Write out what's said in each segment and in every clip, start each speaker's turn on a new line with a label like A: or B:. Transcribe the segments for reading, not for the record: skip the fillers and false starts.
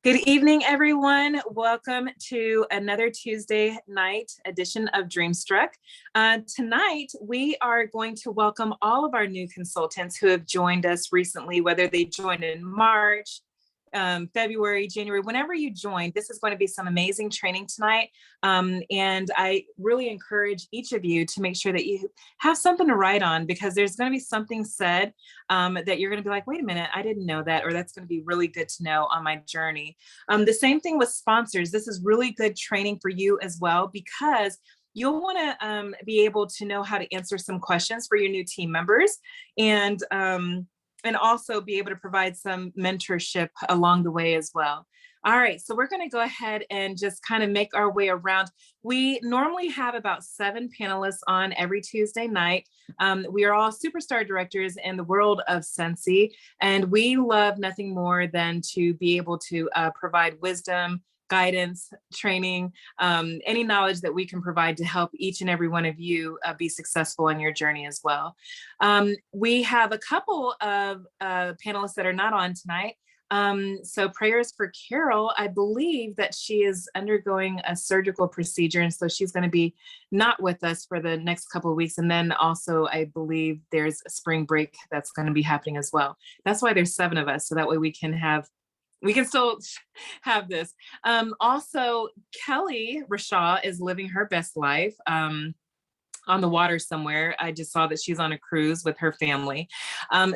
A: Good evening, everyone. Welcome to another Tuesday night edition of Dreamstruck. Tonight, we are going to welcome all of our new consultants who have joined us recently, whether they joined in March, February, January, whenever you join. This is going to be some amazing training tonight. And I really encourage each of you to make sure that you have something to write on, because there's going to be something said that you're going to be like, wait a minute, I didn't know that, or that's going to be really good to know on my journey. The same thing with sponsors. This is really good training for you as well, because you'll want to be able to know how to answer some questions for your new team members, and also be able to provide some mentorship along the way as well. All right, so we're going to go ahead and just kind of make our way around. We normally have about 7 panelists on every Tuesday night. We are all superstar directors in the world of Sensi, and we love nothing more than to be able to provide wisdom, guidance, training, any knowledge that we can provide to help each and every one of you be successful on your journey as well. We have a couple of panelists that are not on tonight. So prayers for Carol. I believe that she is undergoing a surgical procedure, and so she's going to be not with us for the next couple of weeks. And then also, I believe there's a spring break that's going to be happening as well. That's why there's 7 of us, so that way we can still have this. Also, Kelly Rashaw is living her best life on the water somewhere. I just saw that she's on a cruise with her family.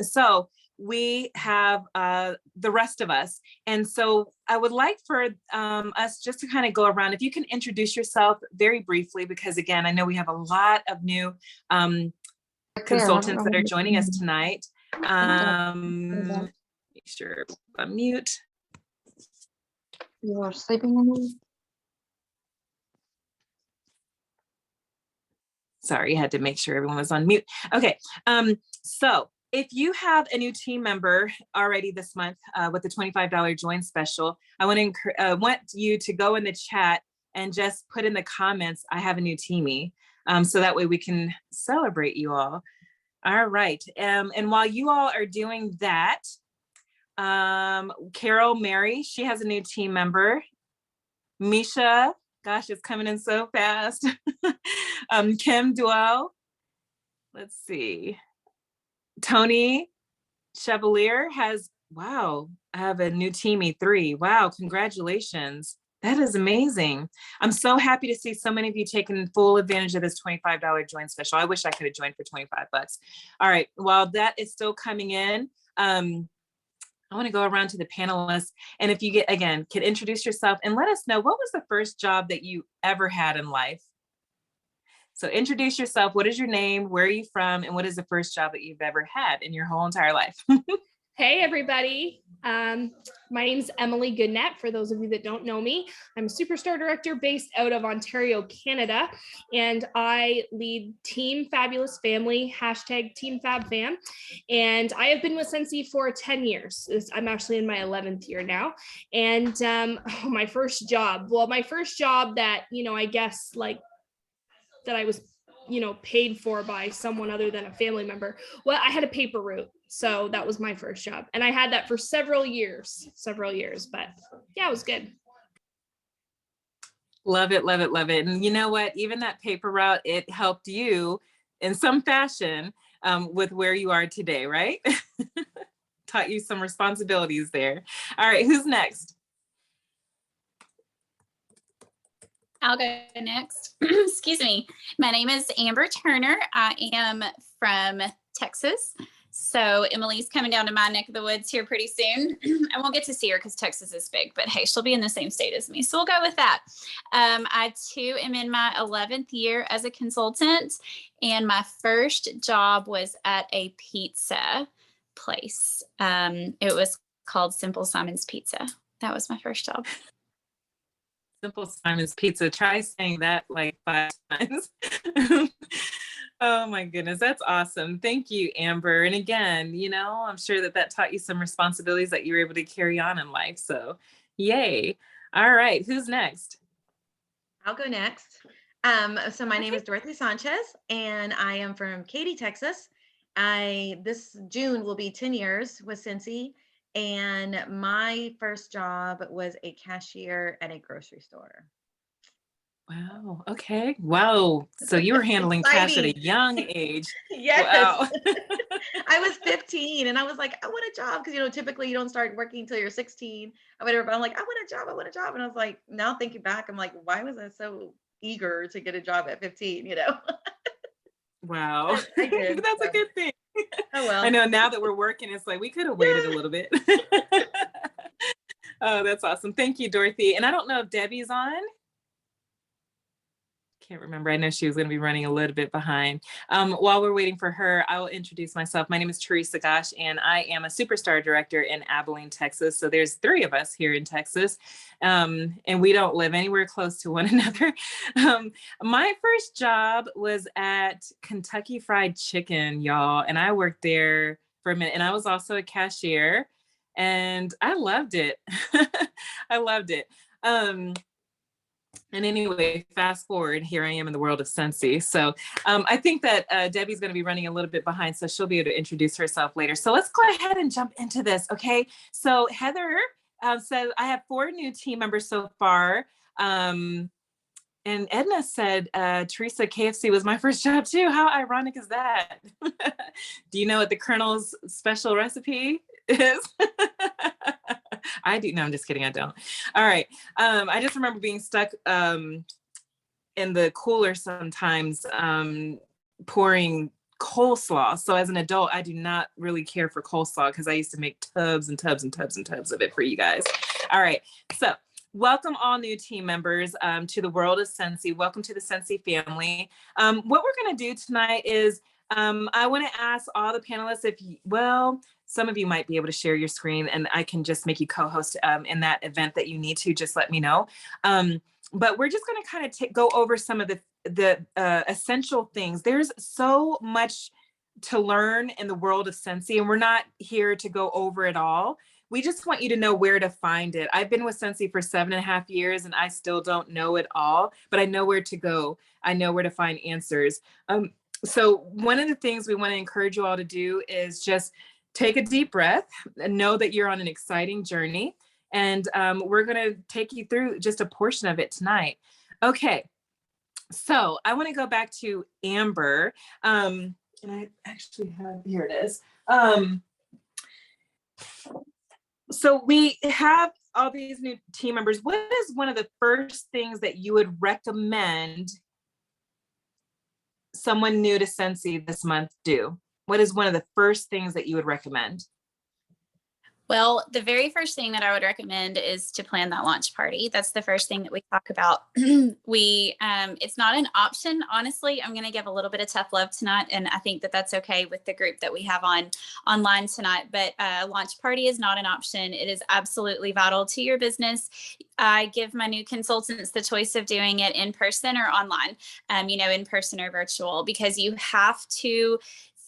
A: So we have the rest of us. And so I would like for us just to kind of go around. If you can introduce yourself very briefly, because again, I know we have a lot of new consultants that are joining us tonight. Make sure I'm mute.
B: You are sleeping.
A: Sorry, I had to make sure everyone was on mute. Okay, so if you have a new team member already this month with the $25 join special, I want you to go in the chat and just put in the comments, I have a new teamie, so that way we can celebrate you all. All right, and while you all are doing that, Carol Mary, she has a new team member. Misha, gosh, it's coming in so fast. Kim Duell, let's see. Tony Chevalier has, wow, I have a new teamie 3. Wow, congratulations. That is amazing. I'm so happy to see so many of you taking full advantage of this $25 join special. I wish I could have joined for 25 bucks. All right, while that is still coming in, I want to go around to the panelists. And if you can introduce yourself and let us know, what was the first job that you ever had in life? So introduce yourself. What is your name? Where are you from? And what is the first job that you've ever had in your whole entire life?
C: Hey, everybody. My name's Emily Goodnet. For those of you that don't know me, I'm a superstar director based out of Ontario, Canada, and I lead Team Fabulous Family, #TeamFabFam. And I have been with Sensi for 10 years. I'm actually in my 11th year now. And my first job that, I guess that I was, paid for by someone other than a family member. Well, I had a paper route. So that was my first job. And I had that for several years, but yeah, it was good.
A: Love it, love it, love it. And you know what, even that paper route, it helped you in some fashion with where you are today, right? Taught you some responsibilities there. All right, who's next?
D: I'll go next. Excuse me. My name is Amber Turner. I am from Texas. So Emily's coming down to my neck of the woods here pretty soon. I won't get to see her because Texas is big, but hey, she'll be in the same state as me. So we'll go with that. I too am in my 11th year as a consultant, and my first job was at a pizza place. It was called Simple Simon's Pizza. That was my first job.
A: Simple Simon's Pizza. Try saying that like 5 times. Oh my goodness, that's awesome. Thank you, Amber. And again, I'm sure that taught you some responsibilities that you were able to carry on in life. So yay. All right, who's next?
B: I'll go next. So my name is Dorothy Sanchez, and I am from Katy, Texas. This June will be 10 years with Sensi, And my first job was a cashier at a grocery store.
A: Wow. Okay. Wow. So you were handling cash at a
B: Exciting.
A: young age.
B: Yes.
A: Wow.
B: I was 15 and I was like, I want a job. Cause typically you don't start working until you're 16 or whatever. But I'm like, I want a job. I want a job. And I was like, now thinking back, I'm like, why was I so eager to get a job at 15,
A: Wow.
B: But I did.
A: But that's a
B: So,
A: good thing.
B: oh
A: I
B: well.
A: know now that we're working, it's like we could have waited a little bit. Oh, that's awesome. Thank you, Dorothy. And I don't know if Debbie's on. Can't remember. I know she was going to be running a little bit behind. While we're waiting for her, I will introduce myself. My name is Teresa Gosh, and I am a Superstar Director in Abilene, Texas. So there's 3 of us here in Texas, and we don't live anywhere close to one another. My first job was at Kentucky Fried Chicken, y'all, and I worked there for a minute. And I was also a cashier, and I loved it. I loved it. And anyway, fast forward, here I am in the world of Scentsy. So I think that Debbie's going to be running a little bit behind, so she'll be able to introduce herself later. So let's go ahead and jump into this, okay? So Heather said, I have 4 new team members so far. And Edna said, Teresa, KFC was my first job too. How ironic is that? Do you know what the Colonel's special recipe is? I do. No, I'm just kidding. I don't. All right. I just remember being stuck in the cooler sometimes pouring coleslaw. So as an adult, I do not really care for coleslaw because I used to make tubs and tubs and tubs and tubs of it for you guys. All right. So welcome all new team members to the world of Scentsy. Welcome to the Scentsy family. What we're going to do tonight is I want to ask all the panelists if you, well, some of you might be able to share your screen and I can just make you co-host in that event that you need to, just let me know. But we're just going to kind of go over some of the essential things. There's so much to learn in the world of Scentsy, and we're not here to go over it all. We just want you to know where to find it. I've been with Scentsy for 7.5 years and I still don't know it all, but I know where to go. I know where to find answers. So one of the things we want to encourage you all to do is just take a deep breath and know that you're on an exciting journey. And we're going to take you through just a portion of it tonight. Okay, so I want to go back to Amber. And I actually have, here it is. So we have all these new team members. What is one of the first things that you would recommend someone new to Scentsy this month do? What is one of the first things that you would recommend?
D: Well, the very first thing that I would recommend is to plan that launch party. That's the first thing that we talk about. It's not an option. Honestly, I'm going to give a little bit of tough love tonight, and I think that that's okay with the group that we have online tonight. But launch party is not an option. It is absolutely vital to your business. I give my new consultants the choice of doing it in person or online, in person or virtual, because you have to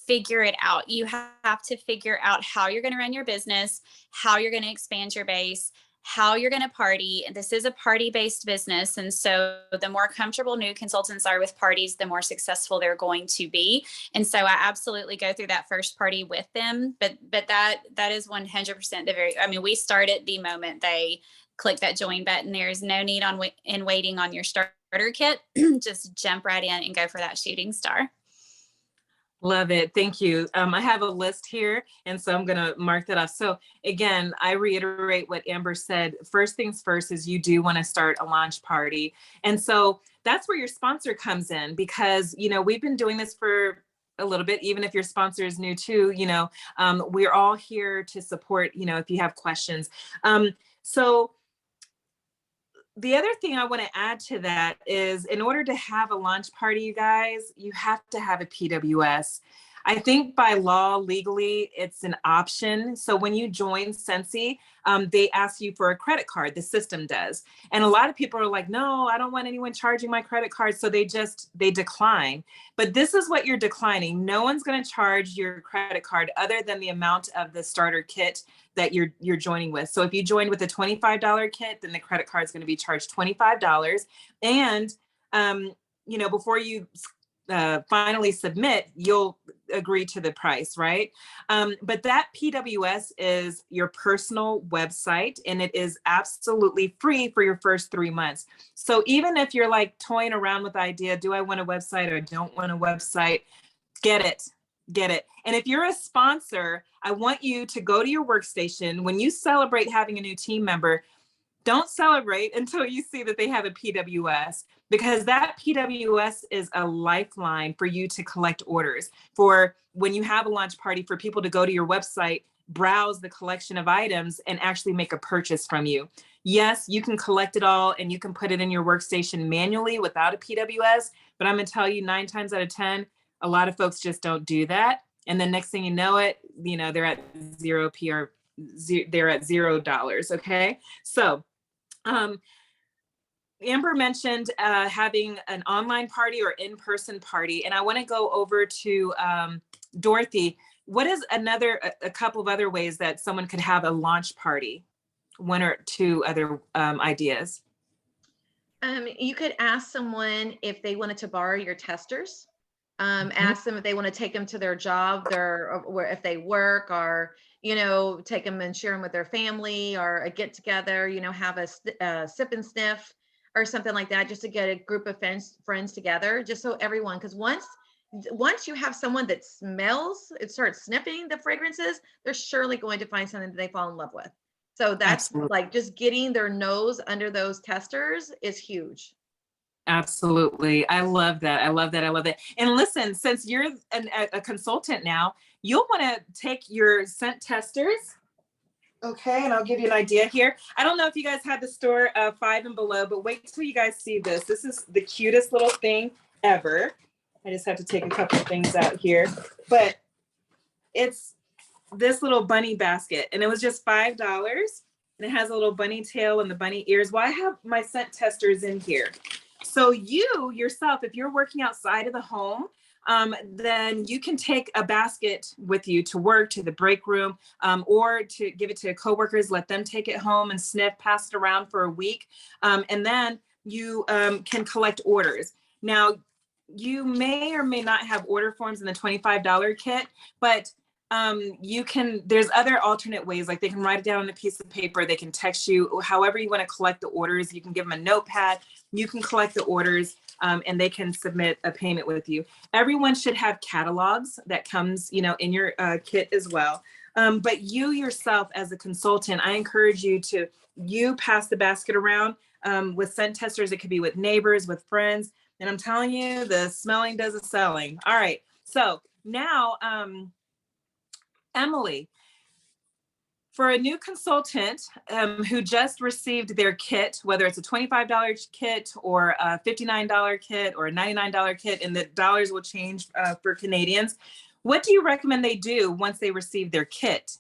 D: figure it out. You have to figure out how you're going to run your business, how you're going to expand your base, how you're going to party. This is a party-based business. And so the more comfortable new consultants are with parties, the more successful they're going to be. And so I absolutely go through that first party with them. But that is 100% we start it the moment they click that join button. There's no need in waiting on your starter kit. Just jump right in and go for that shooting star.
A: Love it. Thank you. I have a list here, and so I'm going to mark that off. So again, I reiterate what Amber said. First things first is you do want to start a launch party. And so that's where your sponsor comes in, because, we've been doing this for a little bit, even if your sponsor is new too, we're all here to support, if you have questions. So the other thing I want to add to that is, in order to have a launch party, you guys, you have to have a PWS. I think by law, legally, it's an option. So when you join Scentsy, they ask you for a credit card. The system does. And a lot of people are like, no, I don't want anyone charging my credit card. So they decline. But this is what you're declining. No one's going to charge your credit card other than the amount of the starter kit that you're joining with. So if you join with a $25 kit, then the credit card is going to be charged $25. And, before you finally submit, you'll agree to the price, right? But that PWS is your personal website, and it is absolutely free for your first 3 months. So even if you're like toying around with the idea, do I want a website or don't want a website? Get it. And if you're a sponsor, I want you to go to your workstation. When you celebrate having a new team member, don't celebrate until you see that they have a PWS, because that PWS is a lifeline for you to collect orders, for when you have a launch party, for people to go to your website, browse the collection of items, and actually make a purchase from you. Yes, you can collect it all and you can put it in your workstation manually without a PWS, but I'm gonna tell you 9 times out of 10, a lot of folks just don't do that. And then next thing you know it, they're at zero PR, they're at $0. Okay. So, Amber mentioned having an online party or in-person party. And I want to go over to Dorothy. What is a couple of other ways that someone could have a launch party? 1 or 2 other ideas.
B: You could ask someone if they wanted to borrow your testers. Ask them if they want to take them to their job, or if they work, or take them and share them with their family, or a get together. Have a sip and sniff or something like that, just to get a group of friends together, just so everyone. Because once you have someone that starts sniffing the fragrances, they're surely going to find something that they fall in love with. So that's
A: Absolutely.
B: like just getting their nose under those testers is huge.
A: Absolutely. I love that. And listen, since you're a consultant now, you'll want to take your scent testers. Okay. And I'll give you an idea here. I don't know if you guys had the store 5 and below, but wait till you guys see this. This is the cutest little thing ever. I just have to take a couple of things out here, but it's this little bunny basket, and it was just $5, and it has a little bunny tail and the bunny ears. Well, I have my scent testers in here. So you yourself, if you're working outside of the home, then you can take a basket with you to work, to the break room, or to give it to coworkers, let them take it home and sniff, pass it around for a week. And then you can collect orders. Now, you may or may not have order forms in the $25 kit, but there's other alternate ways, like they can write it down on a piece of paper, they can text you, however you want to collect the orders. You can give them a notepad, you can collect the orders, and they can submit a payment with you. Everyone should have catalogs that comes, in your kit as well. But you yourself as a consultant, I encourage you to pass the basket around with scent testers. It could be with neighbors, with friends. And I'm telling you, the smelling does the selling. All right. So now, Emily, for a new consultant who just received their kit, whether it's a $25 kit or a $59 kit or a $99 kit, and the dollars will change for Canadians, what do you recommend they do once they receive their kit?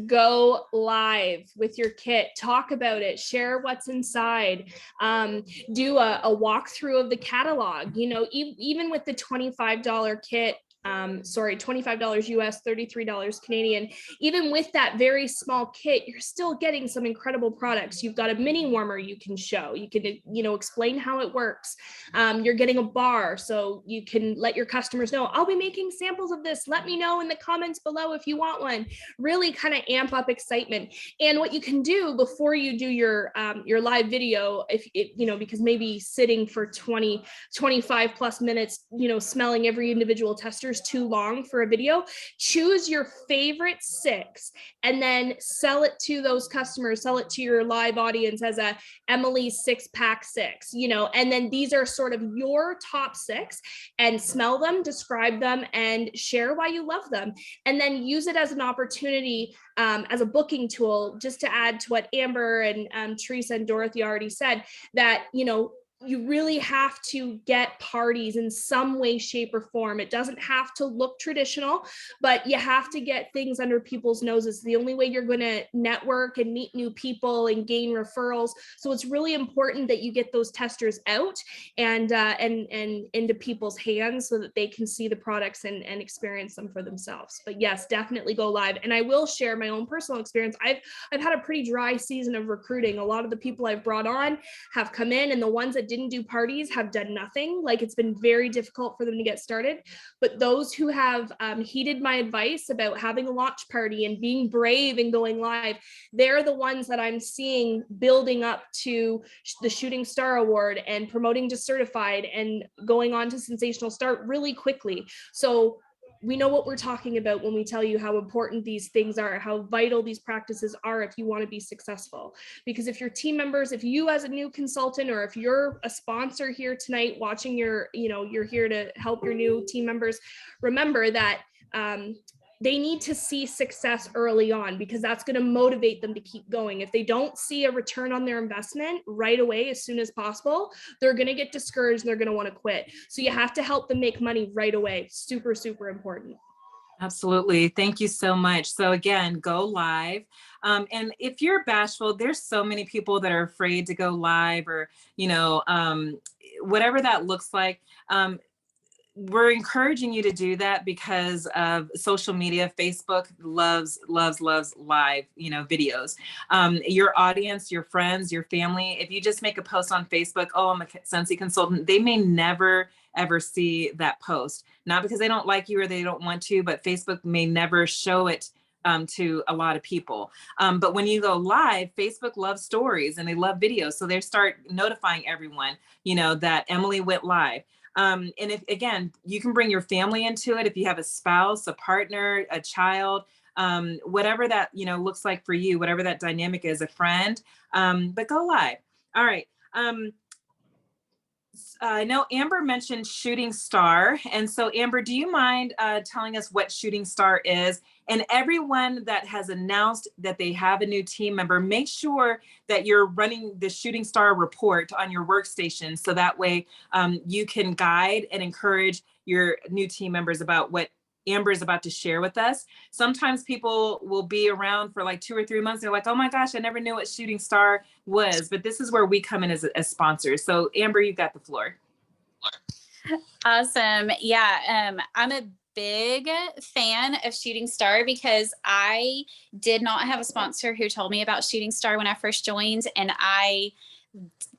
C: Go live with your kit, talk about it, share what's inside, do a walkthrough of the catalog. Even with the $25 kit, $25 US, $33 Canadian. Even with that very small kit, you're still getting some incredible products. You've got a mini warmer you can show. You can, explain how it works. You're getting a bar, so you can let your customers know, I'll be making samples of this. Let me know in the comments below if you want one. Really kind of amp up excitement. And what you can do before you do your live video, because maybe sitting for 25 plus minutes, smelling every individual tester is too long for a video. Choose your favorite 6 and then sell it to those customers, sell it to your live audience as a Emily's 6-pack 6, and then these are sort of your top 6, and smell them, describe them, and share why you love them. And then use it as an opportunity, as a booking tool, just to add to what Amber and Teresa and Dorothy already said, that, you really have to get parties in some way, shape, or form. It doesn't have to look traditional, but you have to get things under people's noses. The only way you're going to network and meet new people and gain referrals. So it's really important that you get those testers out and into people's hands so that they can see the products and experience them for themselves. But yes, definitely go live. And I will share my own personal experience. I've had a pretty dry season of recruiting. A lot of the people I've brought on have come in, and the ones that didn't do parties have done nothing. Like, it's been very difficult for them to get started. But those who have heeded my advice about having a launch party and being brave and going live, they're the ones that I'm seeing building up to the Shooting Star Award and promoting to certified and going on to Sensational Start really quickly. So we know what we're talking about when we tell you how important these things are, how vital these practices are if you want to be successful. Because if your team members, if you as a new consultant, or if you're a sponsor here tonight watching you're here to help your new team members, remember that they need to see success early on, because that's going to motivate them to keep going. If they don't see a return on their investment right away, as soon as possible, they're going to get discouraged and they're going to want to quit. So you have to help them make money right away. Super, super important.
A: Absolutely. Thank you so much. So again, go live. And if you're bashful, there's so many people that are afraid to go live, or, whatever that looks like. We're encouraging you to do that because of social media. Facebook loves live, videos. Your audience, your friends, your family, if you just make a post on Facebook, oh, I'm a Sensi consultant, they may never, ever see that post. Not because they don't like you or they don't want to, but Facebook may never show it to a lot of people. But when you go live, Facebook loves stories and they love videos. So they start notifying everyone, that Emily went live. And if, again, you can bring your family into it. If you have a spouse, a partner, a child, whatever that, looks like for you, whatever that dynamic is, a friend, but go live. All right. I know Amber mentioned Shooting Star. And so Amber, do you mind telling us what Shooting Star is? And everyone that has announced that they have a new team member, make sure that you're running the Shooting Star report on your workstation. So that way you can guide and encourage your new team members about what Amber is about to share with us. Sometimes people will be around for like 2 or 3 months. They're like, oh my gosh, I never knew what Shooting Star was. But this is where we come in as sponsors. So Amber, you've got the floor.
D: Awesome. Yeah. I'm a big fan of Shooting Star because I did not have a sponsor who told me about Shooting Star when I first joined, and I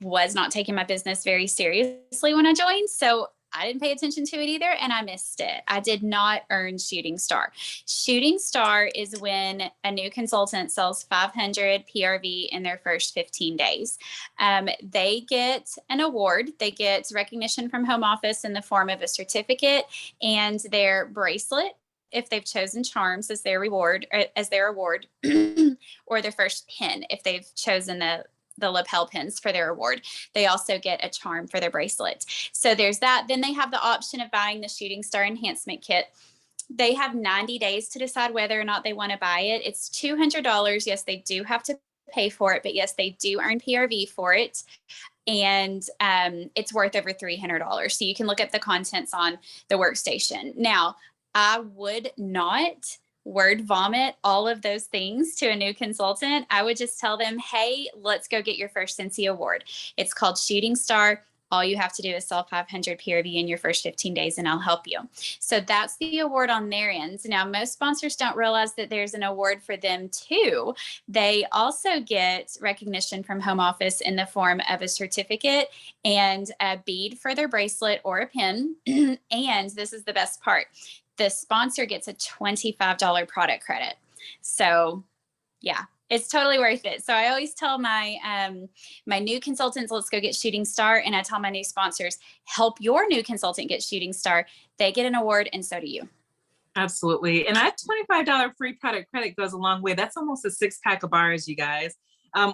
D: was not taking my business very seriously when I joined. So I didn't pay attention to it either, and I missed it. I did not earn Shooting Star. Shooting Star is when a new consultant sells 500 PRV in their first 15 days. They get an award. They get recognition from home office in the form of a certificate and their bracelet, if they've chosen charms as their reward, as their award, or their first pin, if they've chosen the lapel pins for their award. They also get a charm for their bracelet. So there's that. Then they have the option of buying the Shooting Star Enhancement Kit. They have 90 days to decide whether or not they want to buy it. It's $200. Yes, they do have to pay for it, but yes, they do earn PRV for it. And it's worth over $300. So you can look at the contents on the workstation. Now, I would not word vomit all of those things to a new consultant. I would just tell them, hey, let's go get your first Sensi award. It's called Shooting Star. All you have to do is sell 500 PRV in your first 15 days and I'll help you. So that's the award on their end. Now, most sponsors don't realize that there's an award for them too. They also get recognition from home office in the form of a certificate and a bead for their bracelet or a pin. And this is the best part. The sponsor gets a $25 product credit. So yeah, it's totally worth it. So I always tell my my new consultants, let's go get Shooting Star. And I tell my new sponsors, help your new consultant get Shooting Star. They get an award and so do you.
A: Absolutely. And that $25 free product credit goes a long way. That's almost a 6-pack of bars, you guys.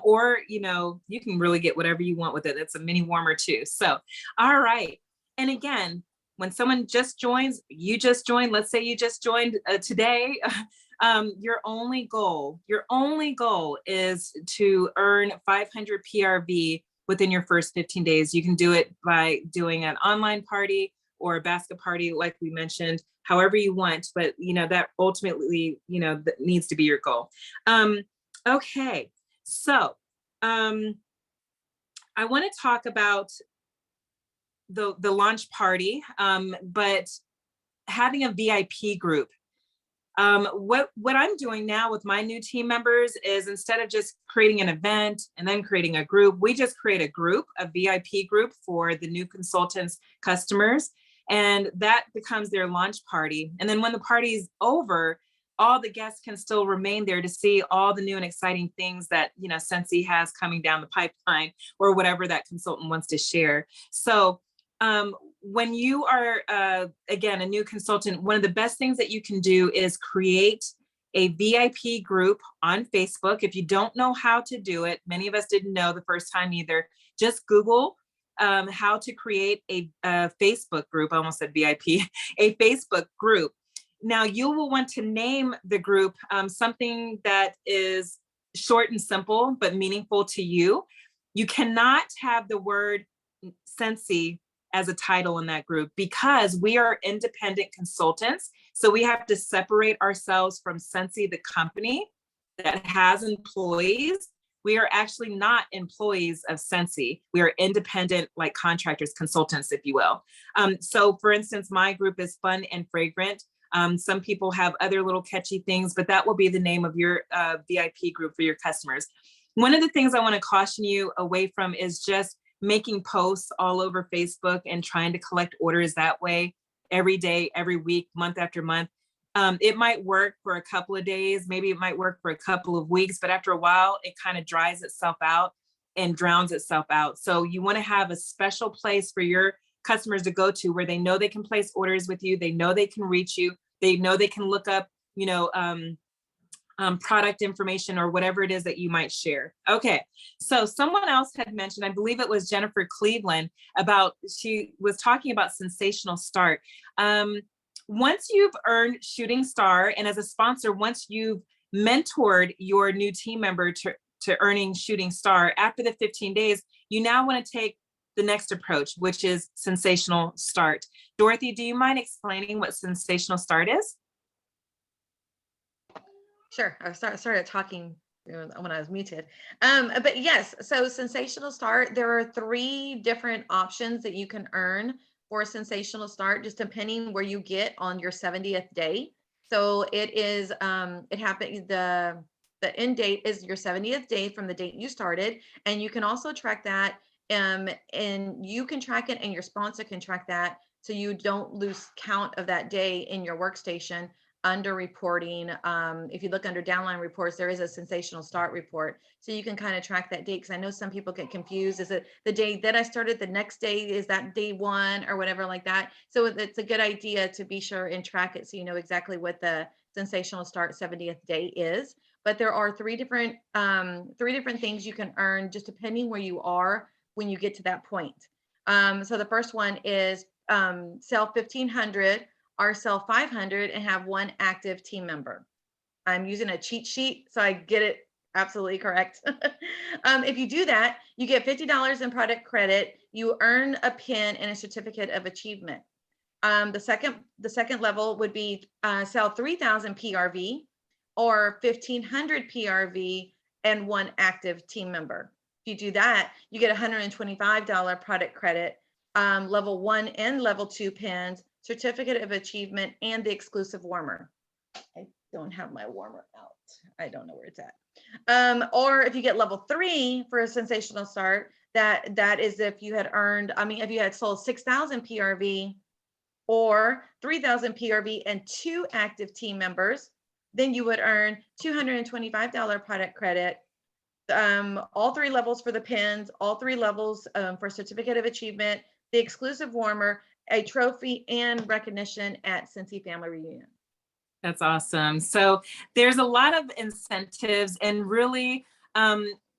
A: Or, you can really get whatever you want with it. It's a mini warmer too. So, all right. And again, when someone just joins, you just joined, let's say you just joined today, your only goal is to earn 500 PRV within your first 15 days. You can do it by doing an online party or a basket party, like we mentioned, however you want, but that ultimately, that needs to be your goal. Okay, so I want to talk about the launch party, but having a VIP group. What I'm doing now with my new team members is instead of just creating an event and then creating a group, we just create a group, a VIP group for the new consultants customers. And that becomes their launch party. And then when the party's over, all the guests can still remain there to see all the new and exciting things that, you know, Sensi has coming down the pipeline or whatever that consultant wants to share. So when you are, again, a new consultant, one of the best things that you can do is create a VIP group on Facebook. If you don't know how to do it, many of us didn't know the first time either, just Google how to create a Facebook group. I almost said VIP, a Facebook group. Now you will want to name the group something that is short and simple, but meaningful to you. You cannot have the word Sensi as a title in that group because we are independent consultants. So we have to separate ourselves from Sensi, the company that has employees. We are actually not employees of Sensi. We are independent, like contractors, consultants, if you will. So for instance, my group is Fun and Fragrant. Some people have other little catchy things, but that will be the name of your VIP group for your customers. One of the things I want to caution you away from is just making posts all over Facebook and trying to collect orders that way every day, every week, month after month. It might work for a couple of days, maybe it might work for a couple of weeks, but after a while, it kind of dries itself out and drowns itself out. So you want to have a special place for your customers to go to where they know they can place orders with you, they know they can reach you, they know they can look up, you know, product information or whatever it is that you might share. Okay, so someone else had mentioned, I believe it was Jennifer Cleveland, about, she was talking about Sensational Start. Once you've earned Shooting Star, and as a sponsor, once you've mentored your new team member to earning Shooting Star, after the 15 days, you now want to take the next approach, which is Sensational Start. Dorothy, do you mind explaining what Sensational Start is?
B: Sure. I started talking when I was muted. But yes, so Sensational Start, there are 3 different options that you can earn for Sensational Start, just depending where you get on your 70th day. So it is, it happened, the end date is your 70th day from the date you started. And you can also track that, and you can track it and your sponsor can track that, so you don't lose count of that day in your workstation. Under reporting, if you look under downline reports, there is a Sensational Start report, so you can kind of track that date, because I know some people get confused. Is it the day that I started, the next day, is that day 1 or whatever like that? So it's a good idea to be sure and track it so you know exactly what the Sensational Start 70th day is. But there are 3 different things you can earn just depending where you are when you get to that point. So the first one is sell 1,500 or sell 500 and have 1 active team member. I'm using a cheat sheet, so I get it absolutely correct. If you do that, you get $50 in product credit. You earn a pin and a certificate of achievement. The second level would be sell 3,000 PRV or 1,500 PRV and 1 active team member. If you do that, you get $125 product credit, level 1 and level 2 pins, certificate of achievement, and the exclusive warmer. I don't have my warmer out. I don't know where it's at. Or if you get level 3 for a Sensational Start, that is if you had earned, if you had sold 6,000 PRV or 3,000 PRV and 2 active team members, then you would earn $225 product credit. All 3 levels for the pins, all 3 levels for certificate of achievement, the exclusive warmer, a trophy, and recognition at Sensi Family Reunion.
A: That's awesome. So there's a lot of incentives, and really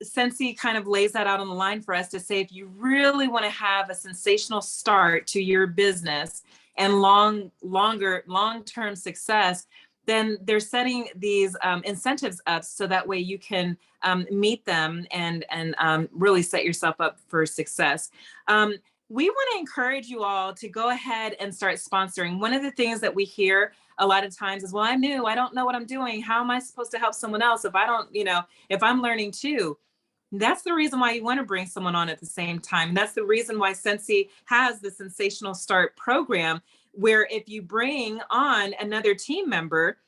A: Sensi kind of lays that out on the line for us to say, if you really want to have a sensational start to your business and long-term success, then they're setting these incentives up so that way you can meet them and really set yourself up for success. We want to encourage you all to go ahead and start sponsoring. One of the things that we hear a lot of times is, well, I'm new, I don't know what I'm doing. How am I supposed to help someone else if I don't, if I'm learning too? That's the reason why you want to bring someone on at the same time. That's the reason why Sensi has the Sensational Start program, where if you bring on another team member,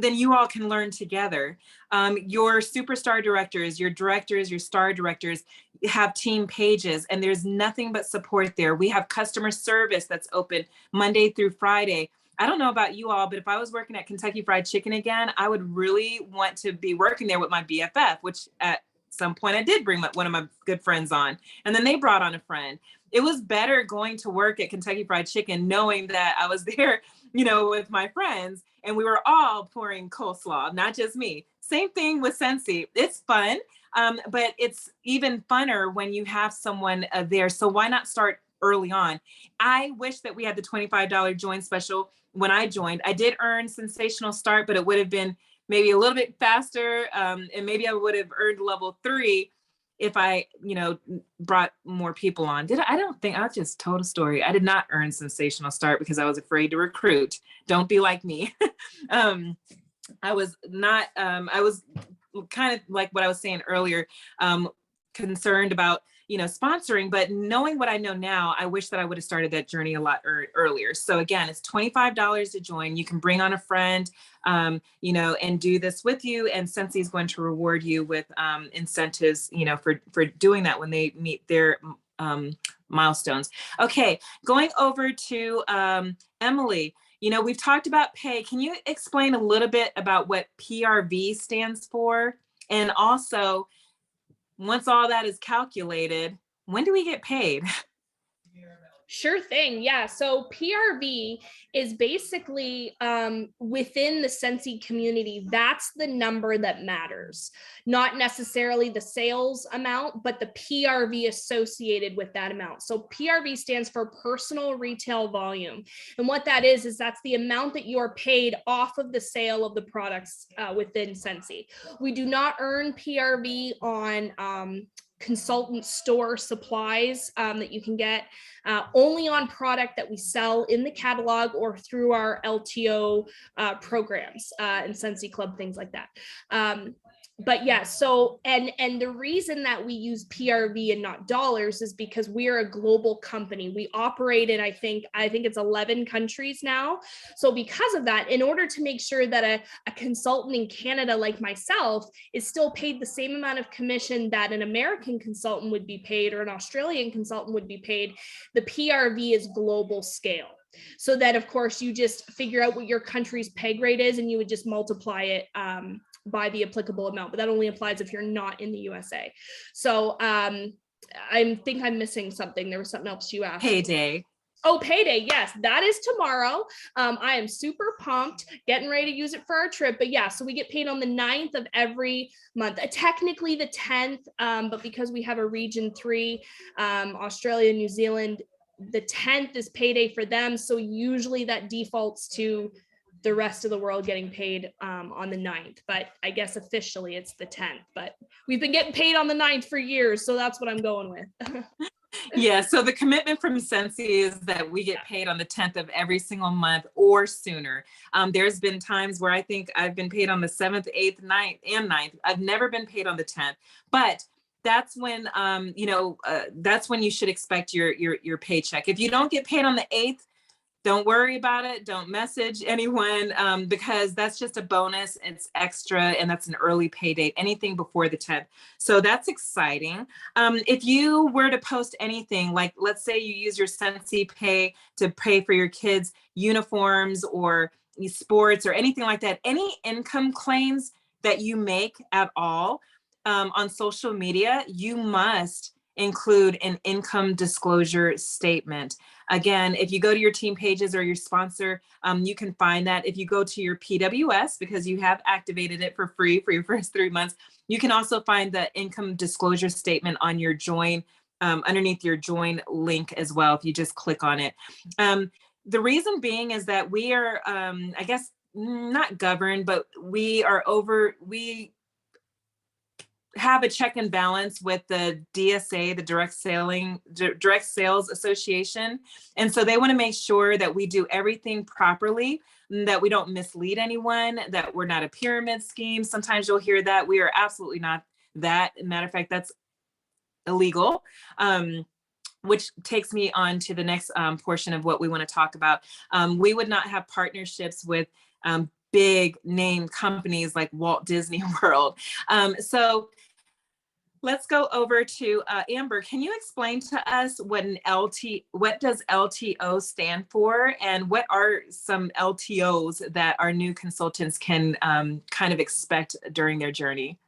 A: then you all can learn together. Your superstar directors, your directors, your star directors have team pages, and there's nothing but support there. We have customer service that's open Monday through Friday. I don't know about you all, but if I was working at Kentucky Fried Chicken again, I would really want to be working there with my BFF, which at some point I did bring one of my good friends on, and then they brought on a friend. It was better going to work at Kentucky Fried Chicken knowing that I was there, with my friends, and we were all pouring coleslaw, not just me. Same thing with Scentsy. It's fun, but it's even funner when you have someone there. So why not start early on? I wish that we had the $25 join special when I joined. I did earn Sensational Start, but it would have been maybe a little bit faster, and maybe I would have earned level 3 if I, brought more people on. I just told a story. I did not earn Sensational Start because I was afraid to recruit. Don't be like me. I was kind of like what I was saying earlier, concerned about, sponsoring, but knowing what I know now, I wish that I would have started that journey a lot earlier. So again, it's $25 to join. You can bring on a friend, and do this with you. And Scentsy is going to reward you with incentives, for doing that when they meet their milestones. Okay, going over to Emily. We've talked about pay. Can you explain a little bit about what PRV stands for? And also, once all that is calculated, when do we get paid?
C: Sure thing. Yeah. So PRV is basically within the Scentsy community. That's the number that matters, not necessarily the sales amount, but the PRV associated with that amount. So PRV stands for personal retail volume. And what that is that's the amount that you are paid off of the sale of the products within Scentsy. We do not earn PRV on consultant store supplies that you can get only on product that we sell in the catalog or through our LTO programs and Scentsy Club, things like that. But yeah, so and the reason that we use PRV and not dollars is because we are a global company. We operate in I think it's 11 countries now. So because of that, in order to make sure that a consultant in Canada like myself is still paid the same amount of commission that an American consultant would be paid or an Australian consultant would be paid, the PRV is global scale. So that of course you just figure out what your country's pay grade is and you would just multiply it by the applicable amount, but that only applies if you're not in the USA. So I think I'm missing something. There was something else you asked.
A: Payday.
C: Oh, payday. Yes, that is tomorrow. I am super pumped, getting ready to use it for our trip. But yeah, so we get paid on the 9th of every month, technically the 10th, but because we have a region 3, Australia, New Zealand, the 10th is payday for them. So usually that defaults to the rest of the world getting paid on the 9th, but I guess officially it's the 10th, but we've been getting paid on the 9th for years. So that's what I'm going with.
A: Yeah, so the commitment from Scentsy is that we get paid on the 10th of every single month or sooner. There's been times where I think I've been paid on the 7th, 8th, 9th, and 9th. I've never been paid on the 10th, but that's when, that's when you should expect your paycheck. If you don't get paid on the 8th, don't worry about it. Don't message anyone because that's just a bonus. It's extra and that's an early pay date, anything before the 10th. So that's exciting. If you were to post anything, like let's say you use your Scentsy Pay to pay for your kids' uniforms or sports or anything like that, any income claims that you make at all on social media, you must include an income disclosure statement. Again, if you go to your team pages or your sponsor, you can find that. If you go to your PWS, because you have activated it for free for your first 3 months, you can also find the income disclosure statement on your join, underneath your join link as well, if you just click on it. The reason being is that we are, I guess, not governed, but we have a check and balance with the DSA, the Direct Sales Association. And so they want to make sure that we do everything properly, that we don't mislead anyone, that we're not a pyramid scheme. Sometimes you'll hear that. We are absolutely not that. Matter of fact, that's illegal. Which takes me on to the next portion of what we want to talk about. We would not have partnerships with big name companies like Walt Disney World. So let's go over to Amber. Can you explain to us what does LTO stand for, and what are some LTOs that our new consultants can kind of expect during their journey?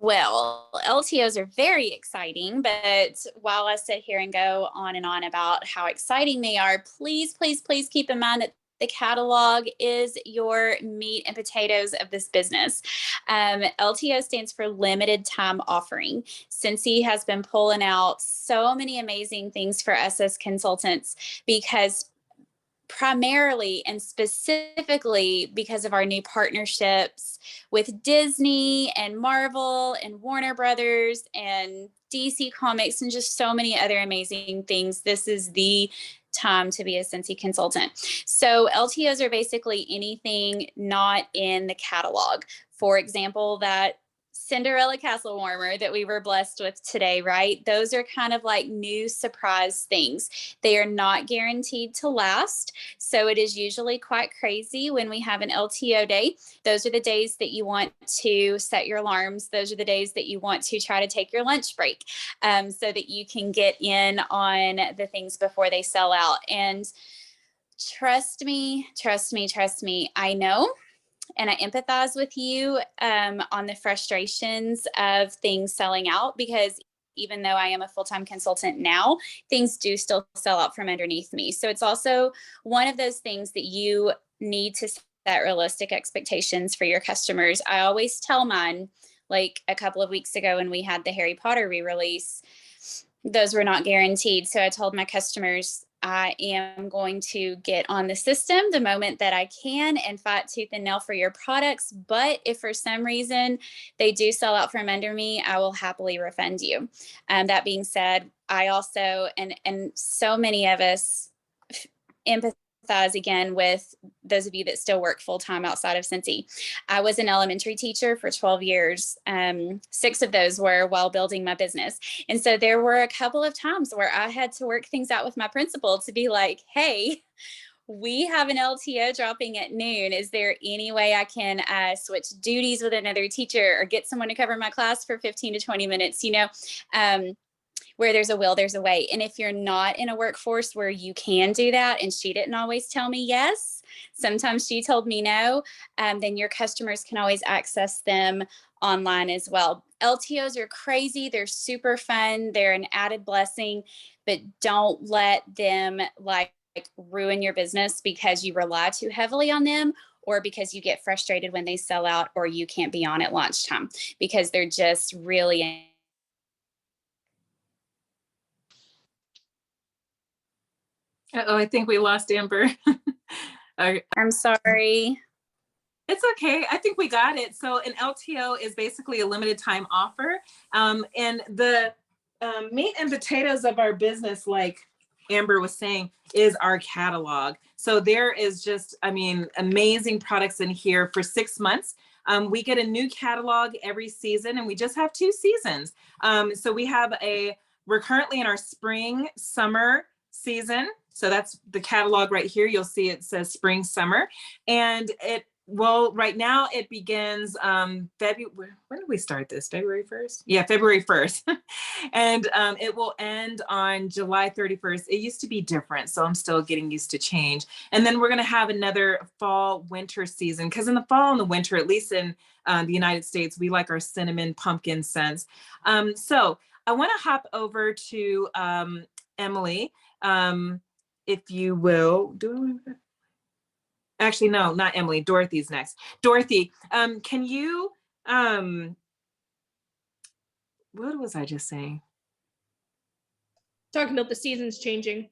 D: Well, LTOs are very exciting, but while I sit here and go on and on about how exciting they are, please, please, please keep in mind that the catalog is your meat and potatoes of this business. LTO stands for limited time offering. Sensi has been pulling out so many amazing things for us as consultants, because primarily and specifically because of our new partnerships with Disney and Marvel and Warner Brothers and DC Comics and just so many other amazing things. This is the time to be a Sensi consultant. So LTOs are basically anything not in the catalog. For example, that Cinderella Castle warmer that we were blessed with today, right? Those are kind of like new surprise things. They are not guaranteed to last. So it is usually quite crazy when we have an LTO day. Those are the days that you want to set your alarms. Those are the days that you want to try to take your lunch break, so that you can get in on the things before they sell out. And trust me, I know. And I empathize with you on the frustrations of things selling out, because even though I am a full-time consultant now, things do still sell out from underneath me. So it's also one of those things that you need to set realistic expectations for your customers. I always tell mine, like a couple of weeks ago when we had the Harry Potter re-release, those were not guaranteed. So I told my customers, I am going to get on the system the moment that I can and fight tooth and nail for your products. But if for some reason they do sell out from under me, I will happily refund you. That being said, I also, and so many of us empathize again with those of you that still work full-time outside of Sensi. I was an elementary teacher for 12 years. 6 of those were while building my business. And so there were a couple of times where I had to work things out with my principal to be like, hey, we have an LTO dropping at noon. Is there any way I can switch duties with another teacher or get someone to cover my class for 15 to 20 minutes? You know, where there's a will, there's a way. And if you're not in a workforce where you can do that, and she didn't always tell me yes, sometimes she told me no, then your customers can always access them online as well. LTOs are crazy. They're super fun. They're an added blessing, but don't let them like ruin your business because you rely too heavily on them, or because you get frustrated when they sell out, or you can't be on at lunchtime, because they're just really.
A: Uh-oh, I think we lost Amber.
D: I'm sorry.
A: It's okay. I think we got it. So an LTO is basically a limited time offer. And the meat and potatoes of our business, like Amber was saying, is our catalog. So there is just, I mean, amazing products in here for 6 months. We get a new catalog every season, and we just have 2 seasons. So we're currently in our spring, summer season. So that's the catalog right here. You'll see it says spring, summer. And right now it begins February. When did we start this? February 1st? Yeah, February 1st. And it will end on July 31st. It used to be different, so I'm still getting used to change. And then we're going to have another fall winter season, because in the fall and the winter, at least in the United States, we like our cinnamon pumpkin scents. So I want to hop over to Emily. If you will, actually, no, not Emily. Dorothy's next. Dorothy, can you, what was I just saying?
C: Talking about the seasons changing.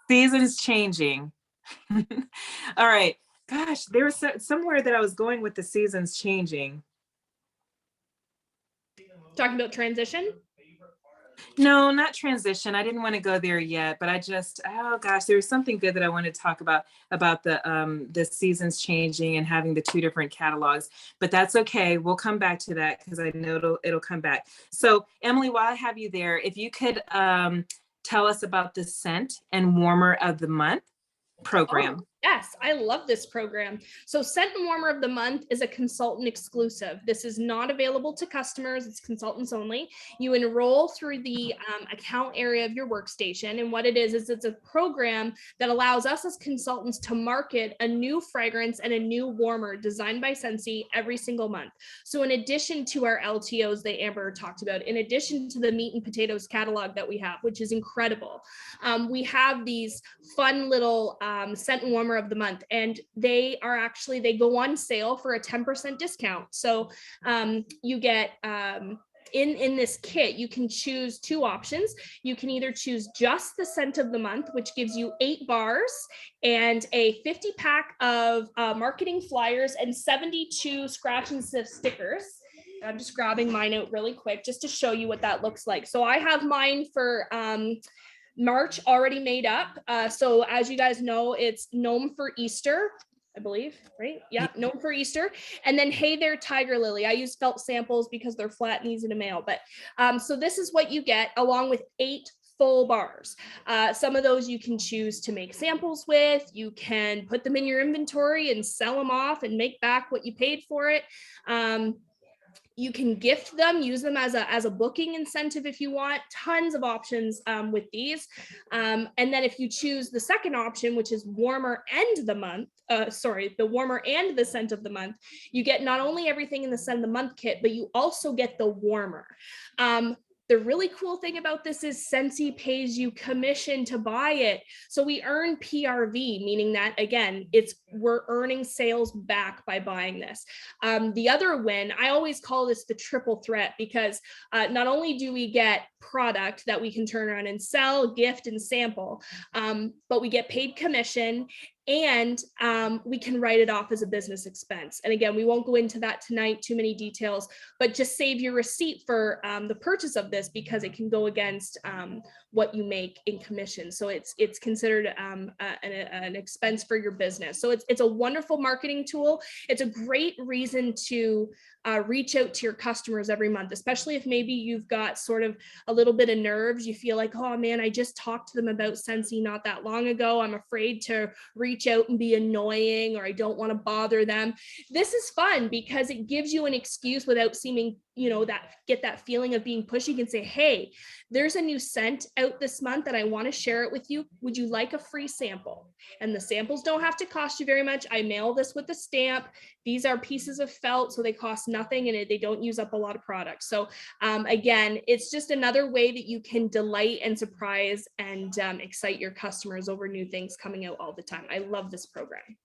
A: Seasons changing. All right. Gosh, there was somewhere that I was going with the seasons changing.
C: Talking about transition?
A: No, not transition. I didn't want to go there yet, but oh gosh, there was something good that I wanted to talk about the seasons changing and having the 2 different catalogs, but that's okay. We'll come back to that because I know it'll come back. So Emily, while I have you there, if you could tell us about the scent and warmer of the month program.
C: Yes, I love this program. So Scent and Warmer of the Month is a consultant exclusive. This is not available to customers. It's consultants only. You enroll through the account area of your workstation. And what it is it's a program that allows us as consultants to market a new fragrance and a new warmer designed by Scentsy every single month. So in addition to our LTOs that Amber talked about, in addition to the meat and potatoes catalog that we have, which is incredible, we have these fun little Scent and Warmer of the Month, and they go on sale for a 10% discount. So you get in this kit, you can choose two options. You can either choose just the scent of the month, which gives you 8 bars and a 50 pack of marketing flyers and 72 scratch and sniff stickers. I'm just grabbing mine out really quick just to show you what that looks like. So I have mine for March already made up. So as you guys know, it's Gnome for Easter, I believe, right? Yeah, Gnome for Easter. And then Hey There Tiger Lily. I use felt samples because they're flat and easy to mail. But so this is what you get along with 8 full bars. Some of those you can choose to make samples with. You can put them in your inventory and sell them off and make back what you paid for it. You can gift them, use them as a booking incentive if you want. Tons of options with these. And then if you choose the second option, which is warmer and the month, the warmer and the scent of the month, you get not only everything in the scent of the month kit, but you also get the warmer. The really cool thing about this is Scentsy pays you commission to buy it. So we earn PRV, meaning that, again, we're earning sales back by buying this. The other win, I always call this the triple threat, because not only do we get product that we can turn around and sell, gift, and sample, but we get paid commission, and we can write it off as a business expense. And again, we won't go into that tonight, too many details, but just save your receipt for the purchase of this, because it can go against what you make in commission. So it's considered an expense for your business. So it's a wonderful marketing tool. It's a great reason to reach out to your customers every month, especially if maybe you've got sort of a little bit of nerves. You feel like, oh man, I just talked to them about Scentsy not that long ago. I'm afraid to reach out and be annoying, or I don't want to bother them. This is fun because it gives you an excuse without seeming, get that feeling of being pushy. You can say, hey, there's a new scent out this month and I want to share it with you. Would you like a free sample? And the samples don't have to cost you very much. I mail this with a stamp. These are pieces of felt, so they cost nothing, and they don't use up a lot of product. So again, it's just another way that you can delight and surprise and excite your customers over new things coming out all the time. I love this program.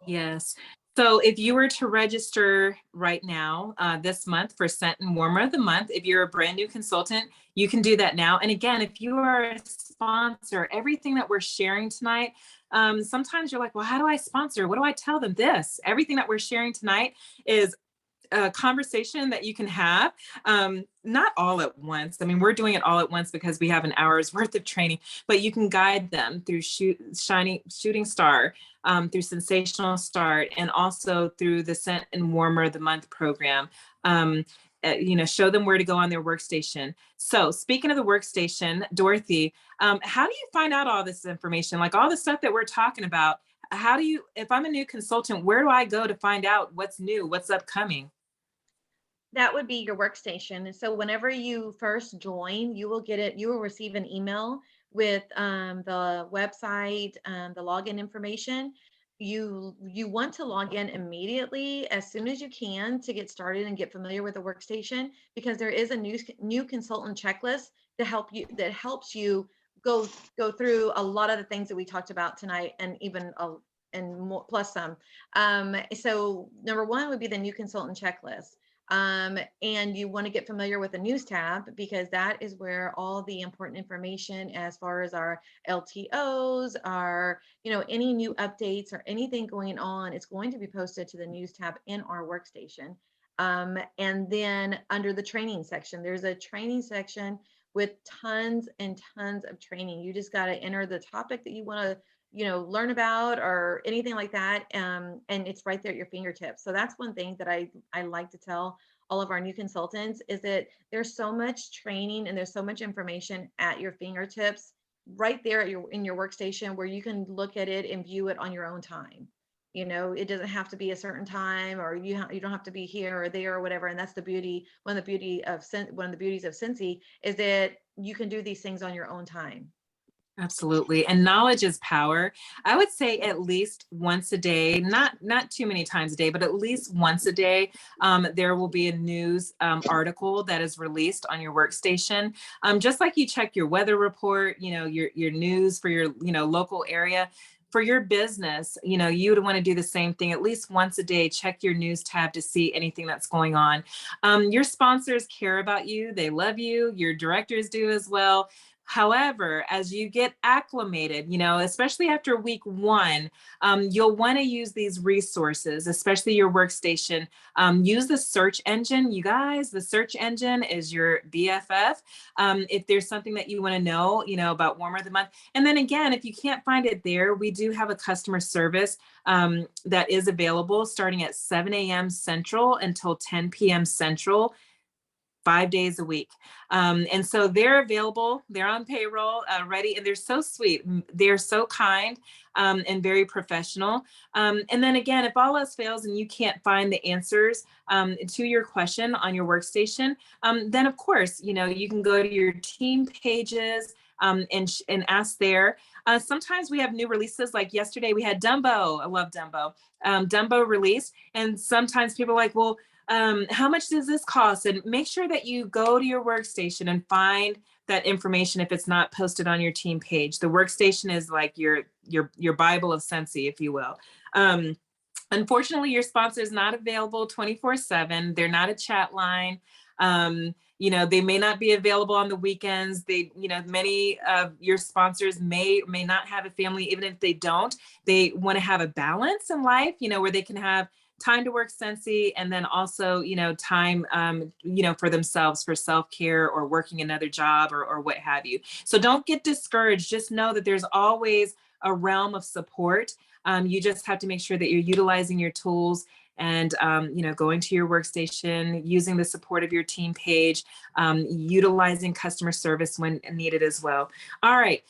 A: Yes. So if you were to register right now, this month for Scent and Warmer of the Month, if you're a brand new consultant, you can do that now. And again, if you are a sponsor, everything that we're sharing tonight, sometimes you're like, well, how do I sponsor? What do I tell them? Everything that we're sharing tonight is a conversation that you can have, not all at once. I mean, we're doing it all at once because we have an hour's worth of training, but you can guide them through Shooting Star, through Sensational Start, and also through the Scent and Warmer of the Month program. Show them where to go on their workstation. So speaking of the workstation, Dorothy, how do you find out all this information? Like all the stuff that we're talking about, if I'm a new consultant, where do I go to find out what's new, what's upcoming?
B: That would be your workstation. So whenever you first join, you will receive an email with the website, the login information. You want to log in immediately as soon as you can to get started and get familiar with the workstation, because there is a new consultant checklist that helps you go through a lot of the things that we talked about tonight, and even and more, plus some. So number one would be the new consultant checklist. And you want to get familiar with the news tab, because that is where all the important information as far as our LTOs, our, any new updates or anything going on, it's going to be posted to the news tab in our workstation. And then under the training section, there's a training section with tons and tons of training. You just got to enter the topic that you want to learn about or anything like that. And it's right there at your fingertips. So that's one thing that I like to tell all of our new consultants, is that there's so much training and there's so much information at your fingertips right there at in your workstation where you can look at it and view it on your own time. You know, it doesn't have to be a certain time, or you don't have to be here or there or whatever. And that's the beauty. One of the beauties of Scentsy is that you can do these things on your own time.
A: Absolutely. And knowledge is power. I would say at least once a day, not too many times a day, but at least once a day, there will be a news article that is released on your workstation. Just like you check your weather report, you know, your news for your, you know, local area. For your business, you know, you would want to do the same thing at least once a day. Check your news tab to see anything that's going on. Your sponsors care about you. They love you. Your directors do as well. However, as you get acclimated, you know, especially after week 1, you'll want to use these resources, especially your workstation. Use the search engine. You guys, the search engine is your BFF. If there's something that you want to know, you know, about Warmer of the Month. And then again, if you can't find it there, we do have a customer service that is available starting at 7 a.m. Central until 10 p.m. Central. 5 days a week. And so they're available, they're on payroll, ready, and they're so sweet. They're so kind and very professional. And then again, if all else fails and you can't find the answers to your question on your workstation, then of course, you know, you can go to your team pages and ask there. Sometimes we have new releases, like yesterday we had Dumbo. I love Dumbo. Dumbo release. And sometimes people are like, well, how much does this cost? And make sure that you go to your workstation and find that information if it's not posted on your team page. The workstation is like your Bible of Scentsy, if you will. Unfortunately, your sponsor is not available 24/7. They're not a chat line. You know, they may not be available on the weekends. They, you know, many of your sponsors may not have a family. Even if they don't, they want to have a balance in life, you know, where they can have time to work Scentsy and then also, you know, time, you know, for themselves, for self-care or working another job or what have you. So don't get discouraged. Just know that there's always a realm of support. You just have to make sure that you're utilizing your tools and, you know, going to your workstation, using the support of your team page, utilizing customer service when needed as well. All right.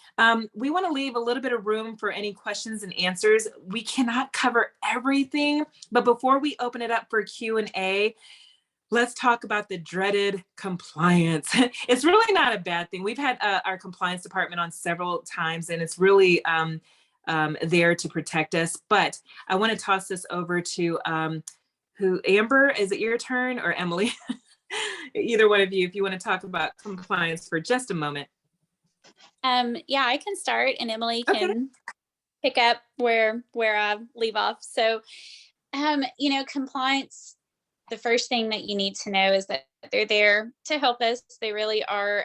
A: We want to leave a little bit of room for any questions and answers. We cannot cover everything, but before we open it up for Q&A, let's talk about the dreaded compliance. It's really not a bad thing. We've had our compliance department on several times, and it's really there to protect us. But I want to toss this over to Amber, is it your turn, or Emily? Either one of you, if you want to talk about compliance for just a moment.
D: Yeah, I can start and Emily can pick up where I leave off. So, you know, compliance, the first thing that you need to know is that they're there to help us. They really are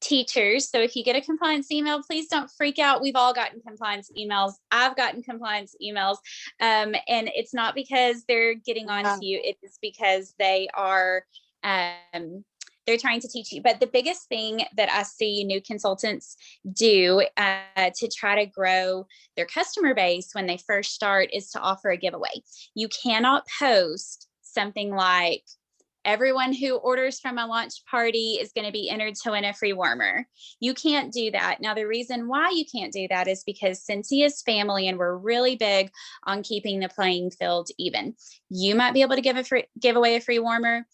D: teachers. So if you get a compliance email, please don't freak out. We've all gotten compliance emails. I've gotten compliance emails. And it's not because they're getting on to you. It is because they are, they're trying to teach you. But the biggest thing that I see new consultants do to try to grow their customer base when they first start is to offer a giveaway. You cannot post something like, everyone who orders from a launch party is going to be entered to win a free warmer. You can't do that. Now, the reason why you can't do that is because Scentsy is family and we're really big on keeping the playing field even. You might be able to give away a free warmer.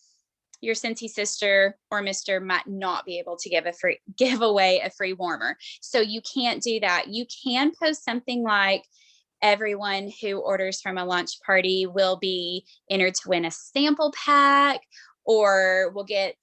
D: Your Scentsy sister or Mr. might not be able to give away a free warmer. So you can't do that. You can post something like, everyone who orders from a launch party will be entered to win a sample pack, or will get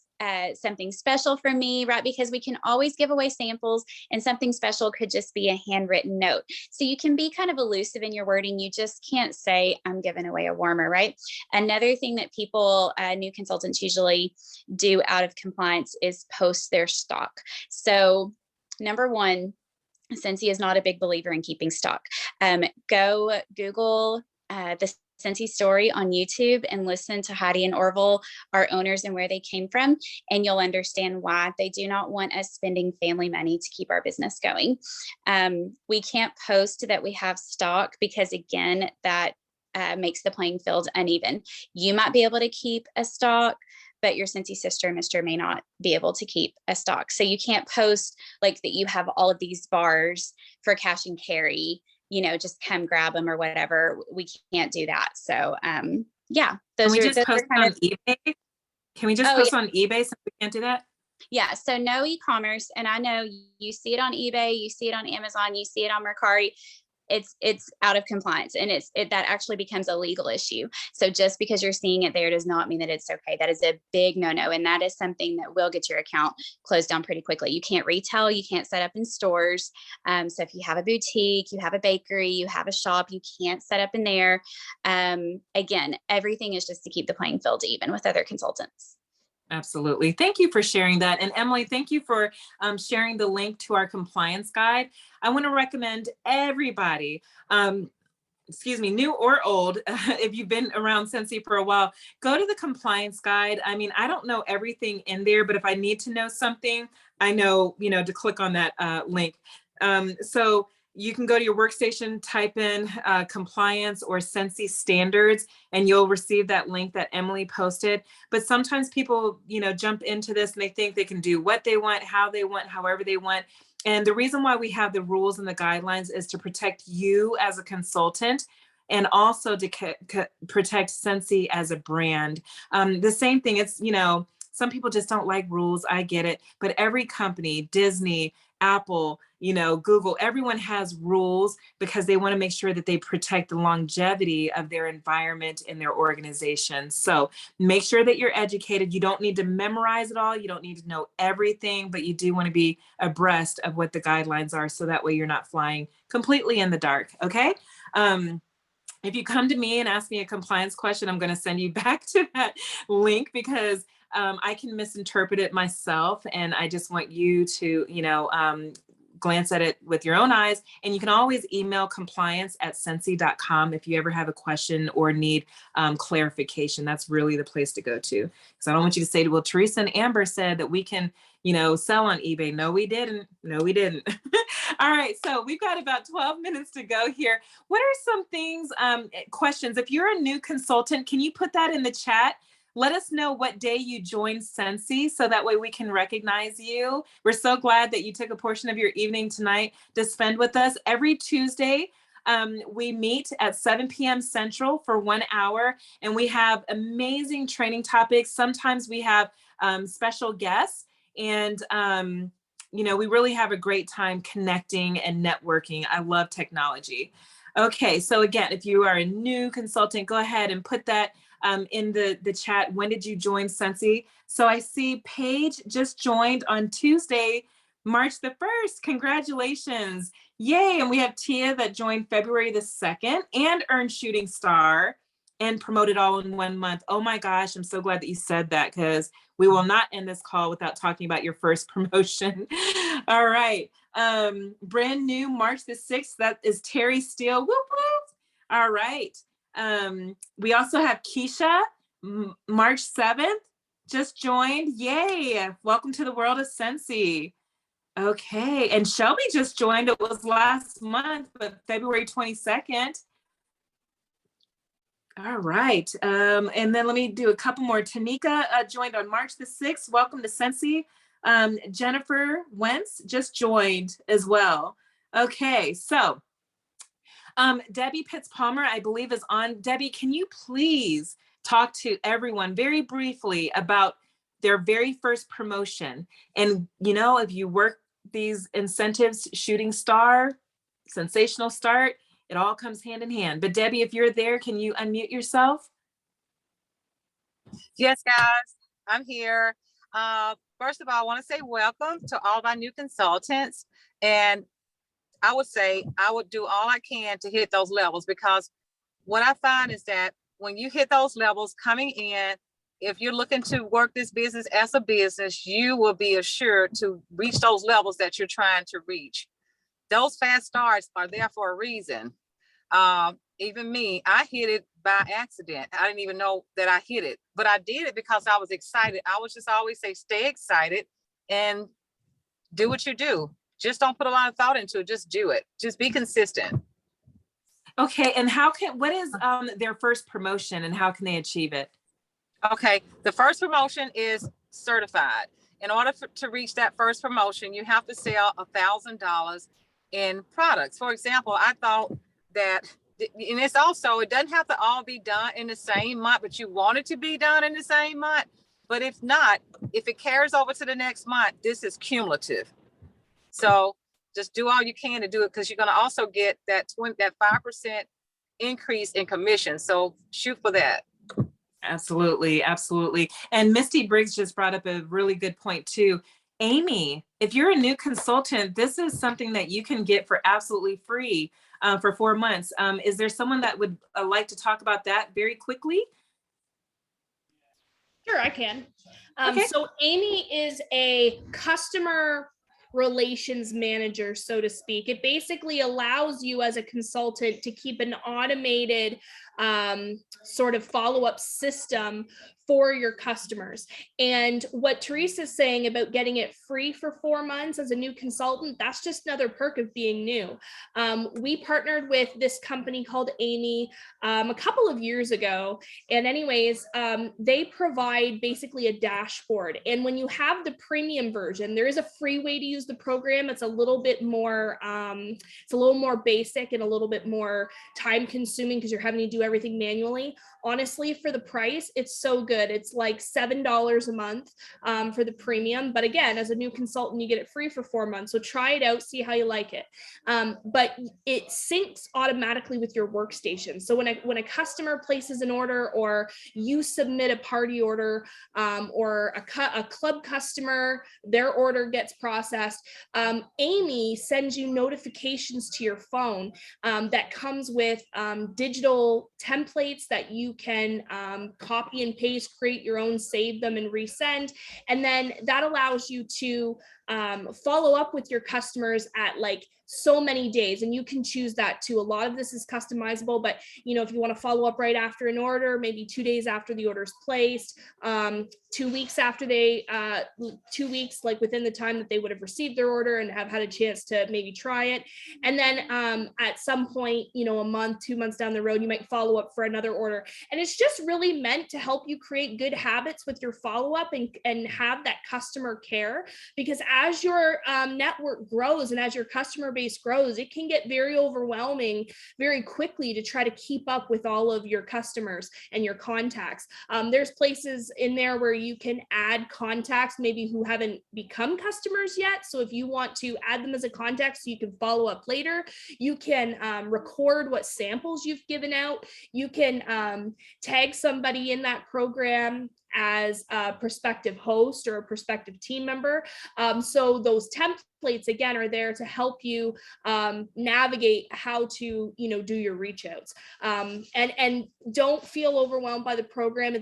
D: something special from me, right? Because we can always give away samples, and something special could just be a handwritten note. So you can be kind of elusive in your wording. You just can't say, I'm giving away a warmer, right? Another thing that people, new consultants usually do out of compliance is post their stock. So number one, Scentsy is not a big believer in keeping stock. Go Google the Scentsy story on YouTube and listen to Heidi and Orville, our owners, and where they came from, and you'll understand why. They do not want us spending family money to keep our business going. We can't post that we have stock because, again, that makes the playing field uneven. You might be able to keep a stock, but your Scentsy sister or mister may not be able to keep a stock. So you can't post like that you have all of these bars for cash and carry, just come grab them or whatever. We can't do that. So yeah,
A: Can we
D: those
A: just
D: are
A: post
D: kind
A: on
D: of,
A: eBay? Can we just
D: oh,
A: post on eBay since we can't do that?
D: yeah. So no e-commerce. And I know you see it on eBay, you see it on Amazon, you see it on Mercari. It's out of compliance, and that actually becomes a legal issue. So just because you're seeing it there does not mean that it's okay. That is a big no-no. And that is something that will get your account closed down pretty quickly. You can't retail, you can't set up in stores. So if you have a boutique, you have a bakery, you have a shop, you can't set up in there. Again, everything is just to keep the playing field even with other consultants.
A: Absolutely. Thank you for sharing that. And Emily, thank you for sharing the link to our compliance guide. I want to recommend everybody, new or old, if you've been around Scentsy for a while, go to the compliance guide. I mean, I don't know everything in there, but if I need to know something, I know, to click on that link. So you can go to your Workstation, type in compliance or Scentsy standards, and you'll receive that link that Emily posted. But sometimes people, jump into this and they think they can do what they want, how they want, however they want. And the reason why we have the rules and the guidelines is to protect you as a consultant and also to protect Scentsy as a brand. The same thing, it's, some people just don't like rules. I get it. But every company, Disney, Apple, Google, everyone has rules because they want to make sure that they protect the longevity of their environment and their organization. So make sure that you're educated. You don't need to memorize it all. You don't need to know everything, but you do want to be abreast of what the guidelines are. So that way you're not flying completely in the dark. Okay. If you come to me and ask me a compliance question, I'm going to send you back to that link because I can misinterpret it myself. And I just want you to, glance at it with your own eyes. And you can always email compliance@scentsy.com if you ever have a question or need clarification. That's really the place to go to. Because I don't want you to say, well, Teresa and Amber said that we can, sell on eBay. No, we didn't. No, we didn't. All right. So we've got about 12 minutes to go here. What are some things, questions? If you're a new consultant, can you put that in the chat? Let us know what day you joined Scentsy so that way we can recognize you. We're so glad that you took a portion of your evening tonight to spend with us. Every Tuesday, we meet at 7 p.m. Central for 1 hour, and we have amazing training topics. Sometimes we have special guests, and we really have a great time connecting and networking. I love technology. Okay, so again, if you are a new consultant, go ahead and put that in the chat. When did you join Scentsy? So I see Paige just joined on Tuesday, March the 1st. Congratulations. Yay. And we have Tia that joined February the 2nd and earned Shooting Star and promoted all in 1 month. Oh my gosh, I'm so glad that you said that because we will not end this call without talking about your first promotion. All right. Brand new March the 6th. That is Terry Steele. Whoop, whoop. All right. We also have Keisha, March 7th, just joined. Yay. Welcome to the world of Scentsy. Okay. And Shelby just joined. It was last month, but February 22nd. All right. And then let me do a couple more. Tanika joined on March the 6th. Welcome to Scentsy. Jennifer Wentz just joined as well. Okay. So Debbie Pitts-Palmer, I believe, is on. Debbie, can you please talk to everyone very briefly about their very first promotion? And, if you work these incentives, Shooting Star, Sensational Start, it all comes hand in hand. But Debbie, if you're there, can you unmute yourself?
E: Yes, guys, I'm here. First of all, I want to say welcome to all my new consultants. And I would say I would do all I can to hit those levels, because what I find is that when you hit those levels coming in, if you're looking to work this business as a business, you will be assured to reach those levels that you're trying to reach. Those fast starts are there for a reason. Even me, I hit it by accident. I didn't even know that I hit it, but I did it because I was excited. I would just always say, stay excited and do what you do. Just don't put a lot of thought into it. Just do it. Just be consistent.
A: Okay. And what is their first promotion and how can they achieve it?
E: Okay, the first promotion is certified. In order to reach that first promotion, you have to sell $1,000 in products. For example, I thought that, and it's also, it doesn't have to all be done in the same month, but you want it to be done in the same month. But if not, if it carries over to the next month, this is cumulative. So just do all you can to do it, because you're going to also get that 5% increase in commission. So shoot for that.
A: Absolutely, absolutely. And Misty Briggs just brought up a really good point too. Amy, if you're a new consultant, this is something that you can get for absolutely free for 4 months. Is there someone that would like to talk about that very quickly?
C: Sure, I can.
A: Okay.
C: So Amy is a customer relations manager, so to speak. It basically allows you as a consultant to keep an automated sort of follow-up system for your customers. And what Teresa's saying about getting it free for 4 months as a new consultant, that's just another perk of being new. We partnered with this company called Amy a couple of years ago. And anyways, they provide basically a dashboard. And when you have the premium version, there is a free way to use the program. It's a little bit more, basic and a little bit more time consuming because you're having to do everything manually. Honestly, for the price, it's so good. It's like $7 a month for the premium. But again, as a new consultant, you get it free for 4 months. So try it out, see how you like it. But it syncs automatically with your workstation. So when a customer places an order, or you submit a party order, or a club customer, their order gets processed, Amy sends you notifications to your phone that comes with digital templates that you can copy and paste, create your own, save them and resend. And then that allows you to follow up with your customers at like so many days, and you can choose that too. A lot of this is customizable, but if you want to follow up right after an order, maybe 2 days after the order is placed, 2 weeks after 2 weeks, like within the time that they would have received their order and have had a chance to maybe try it. And then at some point, a month, 2 months down the road, you might follow up for another order. And it's just really meant to help you create good habits with your follow-up and have that customer care, because as your network grows and as your customer base grows, it can get very overwhelming very quickly to try to keep up with all of your customers and your contacts. There's places in there where you can add contacts maybe who haven't become customers yet. So if you want to add them as a contact so you can follow up later, you can record what samples you've given out. You can tag somebody in that program as a prospective host or a prospective team member. So those templates, again, are there to help you navigate how to, do your reach outs. And don't feel overwhelmed by the program.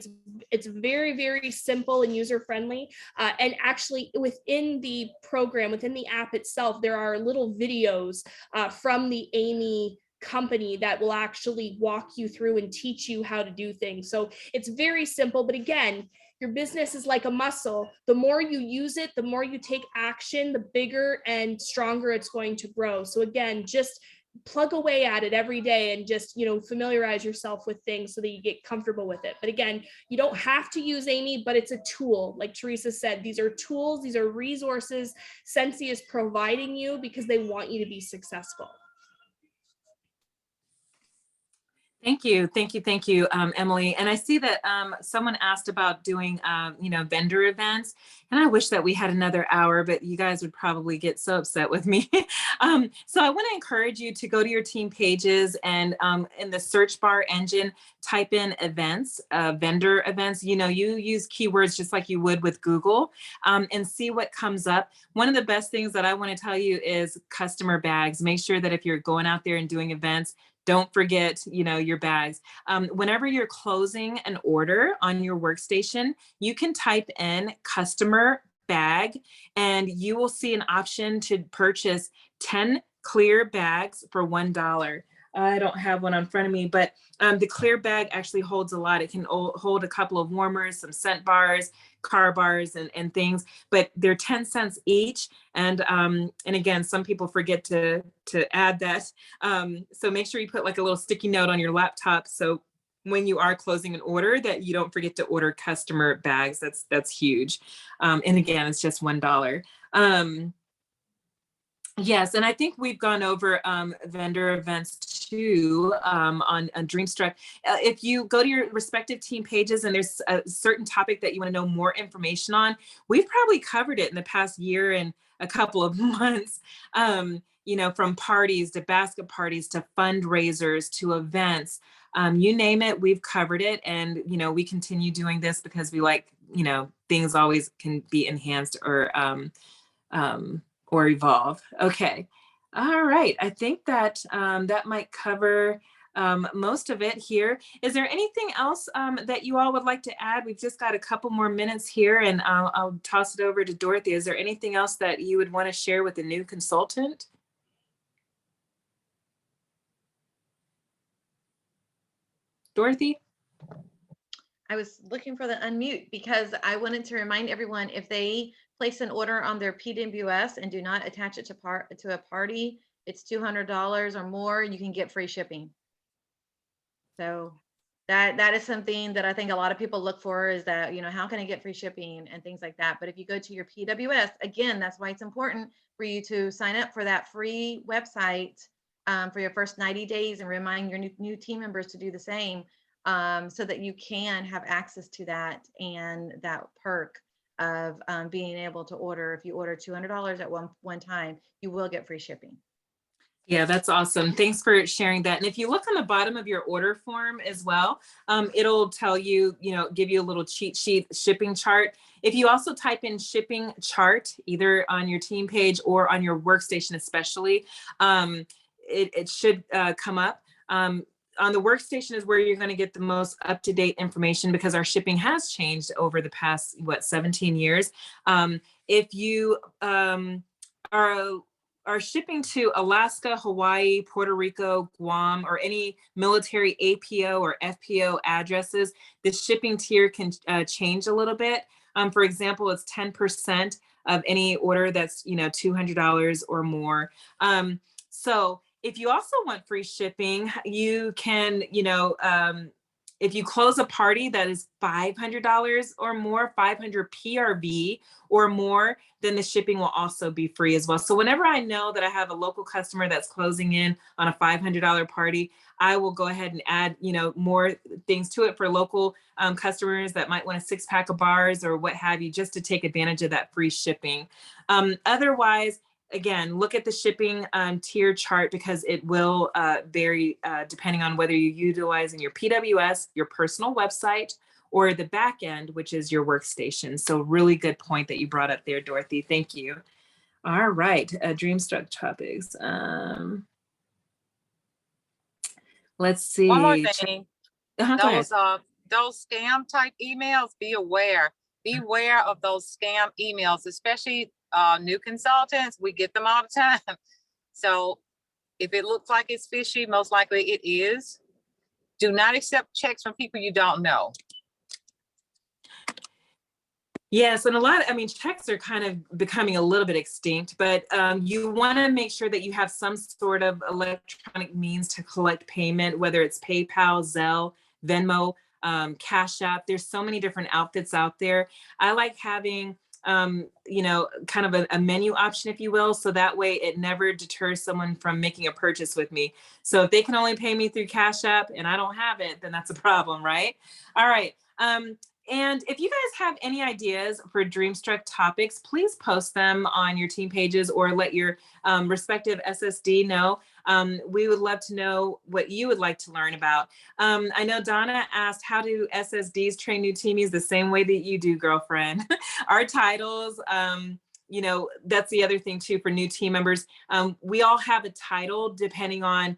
C: It's very, very simple and user friendly. And actually within the program, within the app itself, there are little videos from the Amy company that will actually walk you through and teach you how to do things. So it's very simple, but again, your business is like a muscle. The more you use it, the more you take action, the bigger and stronger it's going to grow. So again, just plug away at it every day and just, familiarize yourself with things so that you get comfortable with it. But again, you don't have to use Amy, but it's a tool. Like Teresa said, these are tools, these are resources Sensi is providing you because they want you to be successful.
A: Thank you, Emily. And I see that someone asked about doing, vendor events, and I wish that we had another hour, but you guys would probably get so upset with me. So I want to encourage you to go to your team pages and in the search bar engine, type in events, vendor events. You use keywords just like you would with Google, and see what comes up. One of the best things that I want to tell you is customer bags. Make sure that if you're going out there and doing events, don't forget, your bags. Whenever you're closing an order on your workstation, you can type in customer bag, and you will see an option to purchase 10 clear bags for $1. I don't have one in front of me, but the clear bag actually holds a lot. It can hold a couple of warmers, some scent bars, car bars, and things, but they're 10 cents each. And again, some people forget to add that. So make sure you put like a little sticky note on your laptop so when you are closing an order, that you don't forget to order customer bags. That's huge. And again, it's just $1. Yes, and I think we've gone over vendor events too on Dreamstruck. If you go to your respective team pages and there's a certain topic that you want to know more information on, we've probably covered it in the past year and a couple of months. You know, from parties to basket parties to fundraisers to events, you name it, we've covered it. And, you know, we continue doing this because we like, you know, things always can be enhanced or evolve. Okay. All right. I think that that might cover most of it here. Is there anything else that you all would like to add? We've just got a couple more minutes here, and I'll toss it over to Dorothy. Is there anything else that you would want to share with the new consultant? Dorothy?
B: I was looking for the unmute because I wanted to remind everyone, if they place an order on their PWS and do not attach it to a party, it's $200 or more, you can get free shipping. So that is something that I think a lot of people look for, is that, you know, how can I get free shipping and things like that. But if you go to your PWS, again, that's why it's important for you to sign up for that free website for your first 90 days and remind your new team members to do the same, so that you can have access to that and that perk of being able to order. If you order $200 at one time, you will get free shipping.
A: Yeah, that's awesome. Thanks for sharing that. And if you look on the bottom of your order form as well, it'll tell you, you know, give you a little cheat sheet shipping chart. If you also type in shipping chart, either on your team page or on your workstation especially, it should come up. On the workstation is where you're going to get the most up-to-date information, because our shipping has changed over the past, 17 years. If you are shipping to Alaska, Hawaii, Puerto Rico, Guam, or any military APO or FPO addresses, the shipping tier can change a little bit. For example, it's 10% of any order that's, $200 or more. So if you also want free shipping, you can, if you close a party that is $500 or more, 500 PRV or more, then the shipping will also be free as well. So whenever I know that I have a local customer that's closing in on a $500 party, I will go ahead and add, more things to it for local customers that might want a 6-pack of bars or what have you, just to take advantage of that free shipping. Otherwise, again, look at the shipping tier chart, because it will vary depending on whether you're utilizing your PWS, your personal website, or the back end, which is your workstation. So really good point that you brought up there, Dorothy. Thank you. All right, Dreamstruck topics. Let's see.
E: One more thing.
A: Go ahead.
E: Those scam type emails, be aware. Beware of those scam emails, especially new consultants. We get them all the time. So if it looks like it's fishy, most likely it is. Do not accept checks from people you don't know.
A: Yes, and checks are kind of becoming a little bit extinct, but you want to make sure that you have some sort of electronic means to collect payment, whether it's PayPal, Zelle, Venmo, Cash App. There's so many different outfits out there. I like having, kind of a menu option, if you will, so that way it never deters someone from making a purchase with me. So if they can only pay me through Cash App and I don't have it, then that's a problem, right? All right. And if you guys have any ideas for Dreamstruck topics, please post them on your team pages or let your respective SSD know. We would love to know what you would like to learn about. I know Donna asked, how do SSDs train new teamies? The same way that you do, girlfriend. Our titles, that's the other thing too for new team members. We all have a title depending on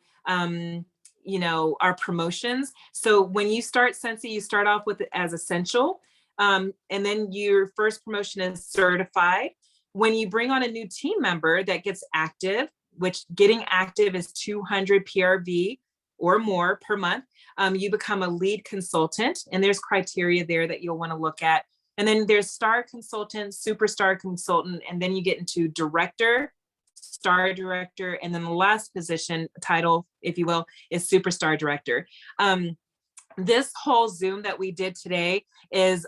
A: our promotions. So when you start Sensi, you start off with it as essential. And then your first promotion is certified. When you bring on a new team member that gets active, which getting active is 200 PRV or more per month, you become a lead consultant, and there's criteria there that you'll want to look at. And then there's star consultant, superstar consultant, and then you get into director, star director, and then the last position title, if you will, is superstar director. this whole Zoom that we did today is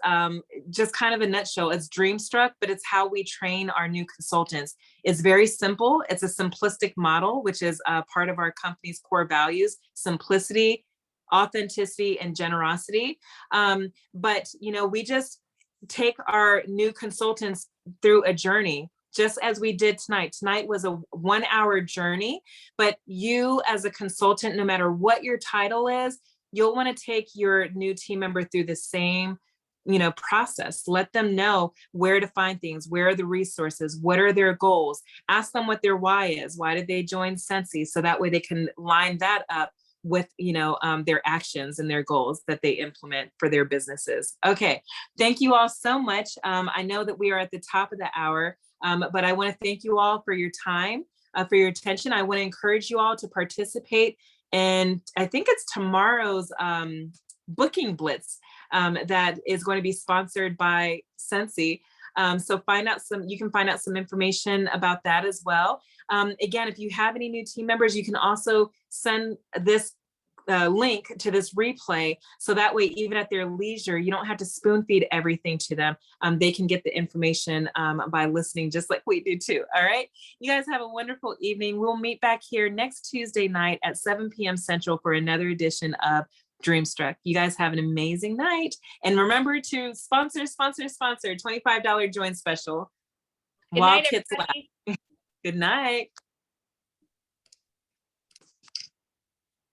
A: just kind of a nutshell. It's Dreamstruck, but it's how we train our new consultants. It's very simple. It's a simplistic model, which is part of our company's core values: simplicity, authenticity, and generosity. But we just take our new consultants through a journey, just as we did tonight. Tonight was a 1-hour journey, but you as a consultant, no matter what your title is, you'll want to take your new team member through the same process. Let them know where to find things, where are the resources, what are their goals, ask them what their why is, why did they join Sensi, so that way they can line that up with their actions and their goals that they implement for their businesses. Okay, thank you all so much. I know that we are at the top of the hour, but I want to thank you all for your time, for your attention. I want to encourage you all to participate, and I think it's tomorrow's booking blitz that is going to be sponsored by Sensi. So you can find out some information about that as well. Again, if you have any new team members, you can also send this link to this replay, so that way, even at their leisure, you don't have to spoon feed everything to them. They can get the information by listening, just like we do too. All right. You guys have a wonderful evening. We'll meet back here next Tuesday night at 7 p.m. Central for another edition of Dreamstruck. You guys have an amazing night. And remember to sponsor $25 join special.
C: Good
A: While
C: night,
A: kids
C: everybody.
A: laugh. Good night.